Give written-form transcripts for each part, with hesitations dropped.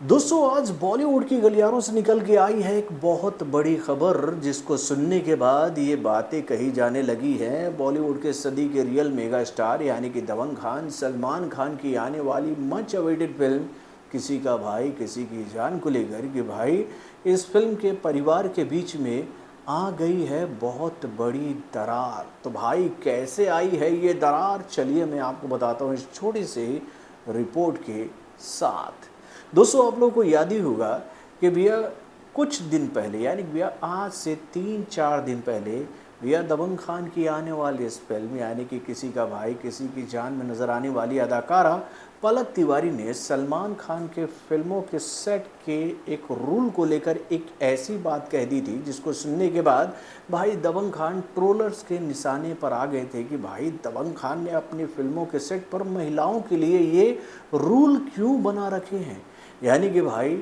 दोस्तों आज बॉलीवुड की गलियारों से निकल के आई है एक बहुत बड़ी खबर जिसको सुनने के बाद ये बातें कही जाने लगी हैं। बॉलीवुड के सदी के रियल मेगा स्टार यानी कि दबंग खान सलमान खान की आने वाली मच अवेटेड फिल्म किसी का भाई किसी की जान को लेकर कि भाई इस फिल्म के परिवार के बीच में आ गई है बहुत बड़ी दरार। तो भाई कैसे आई है ये दरार, चलिए मैं आपको बताता हूँ इस छोटी सी रिपोर्ट के साथ। दोस्तों आप लोगों को याद ही होगा कि भैया कुछ दिन पहले यानी भैया आज से 3-4 दिन पहले भैया दबंग खान की आने वाली इस फिल्म यानी कि किसी का भाई किसी की जान में नज़र आने वाली अदाकारा पलक तिवारी ने सलमान खान के फिल्मों के सेट के एक रूल को लेकर एक ऐसी बात कह दी थी जिसको सुनने के बाद भाई दबंग खान ट्रोलर्स के निशाने पर आ गए थे कि भाई दबंग खान ने अपनी फिल्मों के सेट पर महिलाओं के लिए ये रूल क्यों बना रखे हैं। यानी कि भाई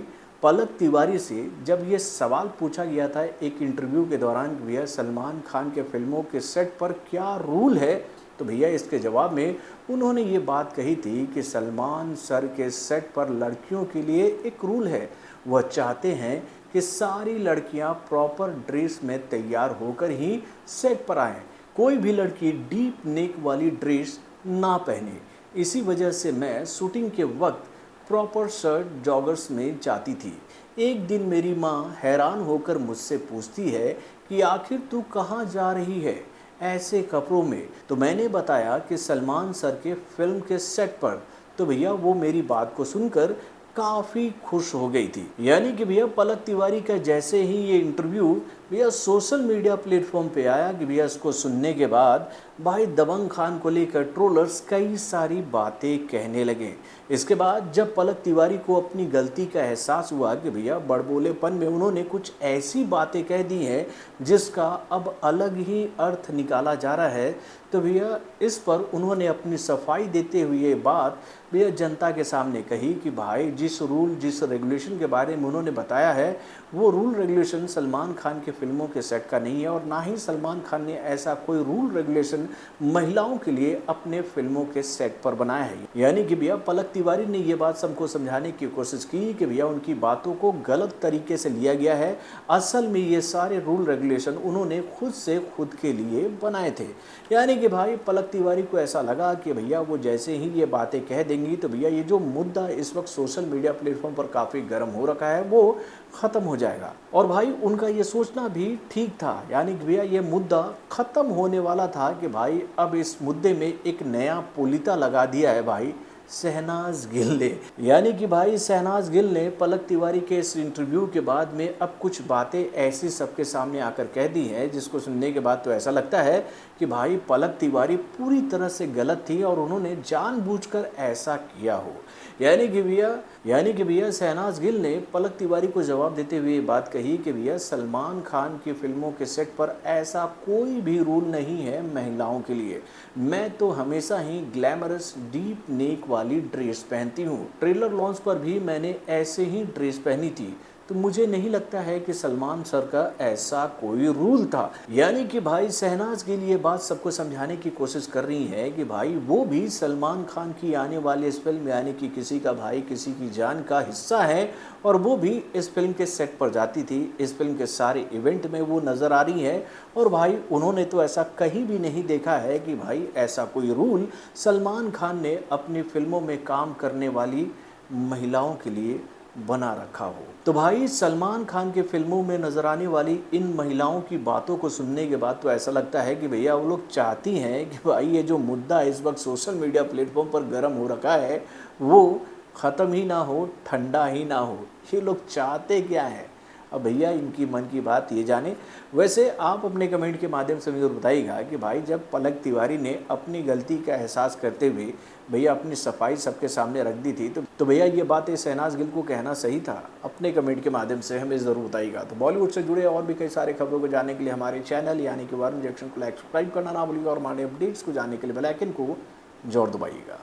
पलक तिवारी से जब ये सवाल पूछा गया था एक इंटरव्यू के दौरान कि भैया सलमान खान के फिल्मों के सेट पर क्या रूल है, तो भैया इसके जवाब में उन्होंने ये बात कही थी कि सलमान सर के सेट पर लड़कियों के लिए एक रूल है। वह चाहते हैं कि सारी लड़कियां प्रॉपर ड्रेस में तैयार होकर ही सेट पर आएँ, कोई भी लड़की डीप नेक वाली ड्रेस ना पहने। इसी वजह से मैं शूटिंग के वक्त प्रॉपर शर्ट जॉगर्स में जाती थी। एक दिन मेरी माँ हैरान होकर मुझसे पूछती है कि आखिर तू कहाँ जा रही है ऐसे कपड़ों में। तो मैंने बताया कि सलमान सर के फिल्म के सेट पर। तो भैया वो मेरी बात को सुनकर काफ़ी खुश हो गई थी। यानी कि भैया पलक तिवारी का जैसे ही ये इंटरव्यू भैया सोशल मीडिया प्लेटफॉर्म पे आया कि भैया इसको सुनने के बाद भाई दबंग खान को लेकर ट्रोलर्स कई सारी बातें कहने लगे। इसके बाद जब पलक तिवारी को अपनी गलती का एहसास हुआ कि भैया बड़बोलेपन में उन्होंने कुछ ऐसी बातें कह दी हैं जिसका अब अलग ही अर्थ निकाला जा रहा है, तो भैया इस पर उन्होंने अपनी सफाई देते हुए ये बात भैया जनता के सामने कही कि भाई जिस रूल जिस रेगुलेशन के बारे में उन्होंने बताया है वो रूल रेगुलेशन सलमान खान के फिल्मों के सेट का नहीं है और ना ही सलमान खान ने ऐसा कोई रूल रेगुलेशन महिलाओं के लिए अपने फिल्मों के सेट पर बनाया है। यानी कि भैया पलक तिवारी ने ये बात सबको समझाने की कोशिश की कि भैया उनकी बातों को गलत तरीके से लिया गया है। असल में ये सारे रूल रेगुलेशन उन्होंने खुद से खुद के लिए बनाए थे। यानी कि भाई पलक तिवारी को ऐसा लगा कि भैया वो जैसे ही ये बातें कह देंगी तो भैया ये जो मुद्दा इस वक्त सोशल मीडिया प्लेटफॉर्म पर काफ़ी गर्म हो रखा है वो ख़त्म हो जाएगा। और भाई उनका ये सोचना भी ठीक था। यानी कि भैया ये मुद्दा ख़त्म होने वाला था कि भाई अब इस मुद्दे में एक नया पुलिता लगा दिया है भाई शहनाज गिल ने। यानी कि भाई शहनाज गिल ने पलक तिवारी के इस इंटरव्यू के बाद में अब कुछ बातें ऐसी सबके सामने आकर कह दी हैं जिसको सुनने के बाद तो ऐसा लगता है कि भाई पलक तिवारी पूरी तरह से गलत थी और उन्होंने जानबूझकर ऐसा किया हो। यानी कि भैया शहनाज गिल ने पलक तिवारी को जवाब देते हुए बात कही कि भैया सलमान खान की फिल्मों के सेट पर ऐसा कोई भी रूल नहीं है महिलाओं के लिए। मैं तो हमेशा ही ग्लैमरस डीप नेक वाली ड्रेस पहनती हूँ। ट्रेलर लॉन्च पर भी मैंने ऐसे ही ड्रेस पहनी थी, तो मुझे नहीं लगता है कि सलमान सर का ऐसा कोई रूल था। यानी कि भाई शहनाज गिल ये बात सबको समझाने की कोशिश कर रही है कि भाई वो भी सलमान खान की आने वाली इस फिल्म यानी कि किसी का भाई किसी की जान का हिस्सा है और वो भी इस फिल्म के सेट पर जाती थी। इस फिल्म के सारे इवेंट में वो नज़र आ रही है और भाई उन्होंने तो ऐसा कहीं भी नहीं देखा है कि भाई ऐसा कोई रूल सलमान खान ने अपनी फिल्मों में काम करने वाली महिलाओं के लिए बना रखा हो। तो भाई सलमान खान के फिल्मों में नज़र आने वाली इन महिलाओं की बातों को सुनने के बाद तो ऐसा लगता है कि भैया वो लोग चाहती हैं कि भाई ये जो मुद्दा इस वक्त सोशल मीडिया प्लेटफॉर्म पर गर्म हो रखा है वो ख़त्म ही ना हो, ठंडा ही ना हो। ये लोग चाहते क्या हैं, अब भैया इनकी मन की बात ये जाने। वैसे आप अपने कमेंट के माध्यम से मुझे बताइएगा कि भाई जब पलक तिवारी ने अपनी गलती का एहसास करते हुए भैया अपनी सफाई सबके सामने रख दी थी तो भैया ये बात शहनाज गिल को कहना सही था। अपने कमेंट के माध्यम से हमें ज़रूर बताइएगा। तो बॉलीवुड से जुड़े और भी कई सारे खबरों को जानने के लिए हमारे चैनल यानी कि वरुण जंक्शन को लाइक सब्सक्राइब करना ना भूलिएगा और हमारे अपडेट्स को जानने के लिए बेल आइकन को जोर दबाइएगा।